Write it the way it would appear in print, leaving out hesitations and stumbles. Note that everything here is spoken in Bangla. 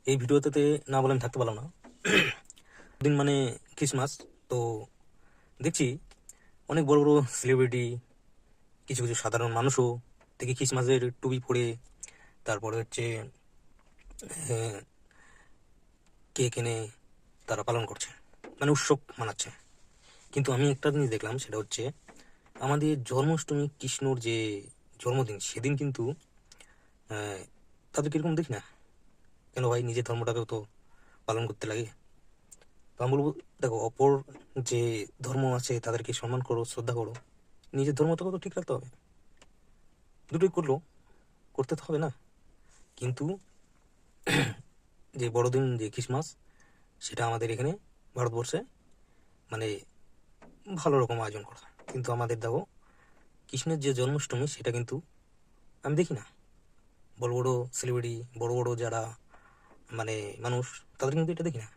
এই ভিডিওতে না বলে আমি থাকতে পারলাম না। দিন মানে ক্রিসমাস, তো দেখছি অনেক বড় বড় সেলিব্রিটি, কিছু কিছু সাধারণ মানুষও দেখি ক্রিসমাসের টুপি পরে, তারপরে হচ্ছে কেক এনে তারা পালন করছে, মানে উৎসব মানাচ্ছে। কিন্তু আমি একটা জিনিস দেখলাম, সেটা হচ্ছে আমাদের জন্মাষ্টমী, কৃষ্ণর যে জন্মদিন, সেদিন কিন্তু তাদের কিরকম দেখি না। কেন ভাই, নিজের ধর্মটাকেও তো পালন করতে লাগে। তো আমি বলবো, দেখো, অপর যে ধর্ম আছে তাদেরকে সম্মান করো, শ্রদ্ধা করো, নিজের ধর্মটাকেও তো ঠিক রাখতে হবে। দুটোই করতে তো হবে না। কিন্তু যে বড়দিন, যে ক্রিসমাস, সেটা আমাদের এখানে ভারতবর্ষে মানে ভালো রকম আয়োজন করা হয়। কিন্তু আমাদের দেখো, কৃষ্ণের যে জন্মাষ্টমী, সেটা কিন্তু আমি দেখি না। বড় বড় সেলিব্রিটি, বড় বড় যারা মানে মানুষ, তাদের কিন্তু এটা দেখি না।